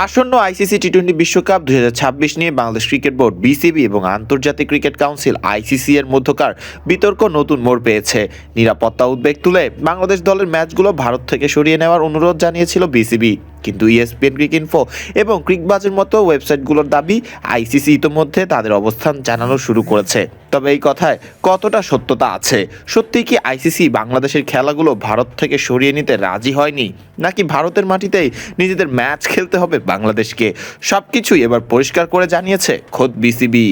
আসন্ন আইসিসি টি-20 বিশ্বকাপ 2026 নিয়ে বাংলাদেশ ক্রিকেট বোর্ড বিসিবি এবং আন্তর্জাতিক ক্রিকেট কাউন্সিল আইসিসি এর মধ্যকার বিতর্ক নতুন মোড় পেয়েছে। নিরাপত্তা উদ্বেগ তুলে বাংলাদেশ দলের ম্যাচগুলো ভারত থেকে সরিয়ে নেওয়ার অনুরোধ জানিয়েছিল বিসিবি, কিন্তু ইএসপিএন ক্রিকইনফো এবং ক্রিকবাজের মতো ওয়েবসাইটগুলোর দাবি আইসিসি ইতোমধ্যে তাদের অবস্থান জানানো শুরু করেছে। তবে এই কথায় কতটা সত্যতা আছে? সত্যিই কি আইসিসি বাংলাদেশের খেলাগুলো ভারত থেকে সরিয়ে নিতে রাজি হয়নি, নাকি ভারতের মাটিতেই নিজেদের ম্যাচ খেলতে হবে বাংলাদেশকে? সবকিছুই এবার পরিষ্কার করে জানিয়েছে খোদ বিসিবি।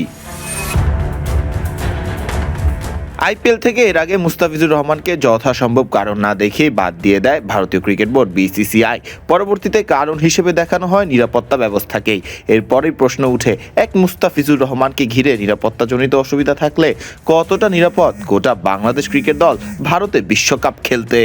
আইপিএল থেকে এর আগে মুস্তাফিজুর রহমানকে যথাসম্ভব কারণ না দেখে বাদ দিয়ে দেয় ভারতীয় ক্রিকেট বোর্ড বিসিসিআই। পরবর্তীতে কারণ হিসেবে দেখানো হয় নিরাপত্তা ব্যবস্থাকেই। এরপরই প্রশ্ন উঠে, এক মুস্তাফিজুর রহমানকে ঘিরে নিরাপত্তাজনিত অসুবিধা থাকলে কতটা নিরাপদ গোটা বাংলাদেশ ক্রিকেট দল ভারতে বিশ্বকাপ খেলতে?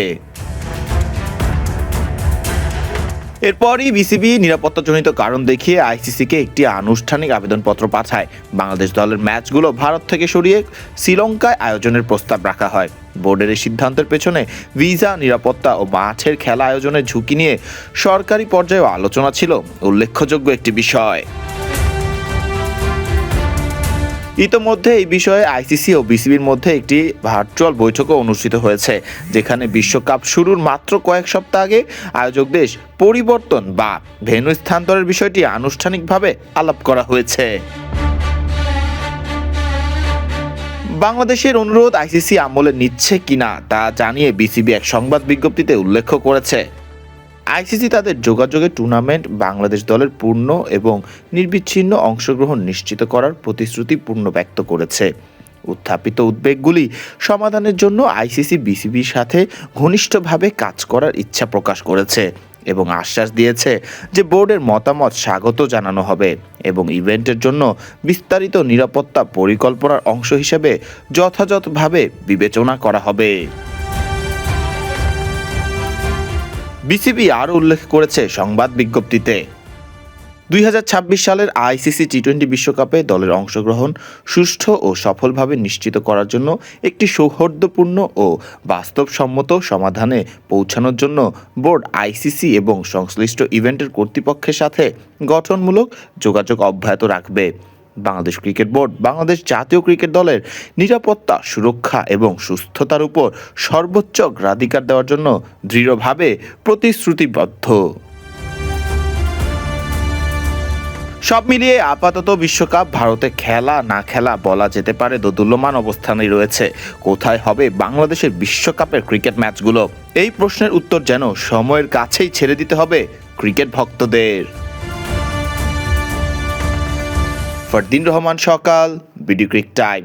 এরপরই বিসিবি নিরাপত্তাজনিত কারণ দেখিয়ে আইসিসিকে একটি আনুষ্ঠানিক আবেদনপত্র পাঠায়। বাংলাদেশ দলের ম্যাচগুলো ভারত থেকে সরিয়ে শ্রীলঙ্কায় আয়োজনের প্রস্তাব রাখা হয়। বোর্ডের এই সিদ্ধান্তের পেছনে ভিসা, নিরাপত্তা ও মাঠের খেলা আয়োজনের ঝুঁকি নিয়ে সরকারি পর্যায়েও আলোচনা ছিল উল্লেখযোগ্য একটি বিষয়। ইতোমধ্যে এই বিষয়ে আইসিসি ও বিসিবির মধ্যে একটি ভার্চুয়াল বৈঠকও অনুষ্ঠিত হয়েছে, যেখানে বিশ্বকাপ শুরুর মাত্র কয়েক সপ্তাহ আগে আয়োজক দেশ পরিবর্তন বা ভেন্যু স্থানান্তরের বিষয়টি আনুষ্ঠানিকভাবে আলাপ করা হয়েছে। বাংলাদেশের অনুরোধ আইসিসি আমলে নিচ্ছে কিনা তা জানিয়ে বিসিবি এক সংবাদ বিজ্ঞপ্তিতে উল্লেখ করেছে, আইসিসি তাদের যোগাযোগে টুর্নামেন্ট বাংলাদেশ দলের পূর্ণ এবং নির্বিচ্ছিন্ন অংশগ্রহণ নিশ্চিত করার প্রতিশ্রুতি পূর্ণ ব্যক্ত করেছে। উত্থাপিত উদ্বেগগুলি সমাধানের জন্য আইসিসি বিসিবির সাথে ঘনিষ্ঠভাবে কাজ করার ইচ্ছা প্রকাশ করেছে এবং আশ্বাস দিয়েছে যে বোর্ডের মতামত স্বাগত জানানো হবে এবং ইভেন্টের জন্য বিস্তারিত নিরাপত্তা পরিকল্পনার অংশ হিসেবে যথাযথভাবে বিবেচনা করা হবে। বিসিবি আরও উল্লেখ করেছে সংবাদ বিজ্ঞপ্তিতে, 2026 সালের আইসিসি টি-20 বিশ্বকাপে দলের অংশগ্রহণ সুষ্ঠু ও সফলভাবে নিশ্চিত করার জন্য একটি সৌহার্দ্যপূর্ণ ও বাস্তবসম্মত সমাধানে পৌঁছানোর জন্য বোর্ড আইসিসি এবং সংশ্লিষ্ট ইভেন্টের কর্তৃপক্ষের সাথে গঠনমূলক যোগাযোগ অব্যাহত রাখবে। বাংলাদেশ ক্রিকেট বোর্ড বাংলাদেশ জাতীয় ক্রিকেট দলের নিরাপত্তা, সুরক্ষা এবং সুস্থতার উপর সর্বোচ্চ অগ্রাধিকার দেওয়ার জন্য দৃঢ়ভাবে প্রতিশ্রুতিবদ্ধ। সব মিলিয়ে আপাতত বিশ্বকাপ ভারতে খেলা না খেলা বলা যেতে পারে দোদুল্যমান অবস্থানে রয়েছে। কোথায় হবে বাংলাদেশের বিশ্বকাপের ক্রিকেট ম্যাচগুলো? এই প্রশ্নের উত্তর যেন সময়ের কাছেই ছেড়ে দিতে হবে ক্রিকেট ভক্তদের। ফরদিন রহমান সকাল, বিডি ক্রিক টাইম।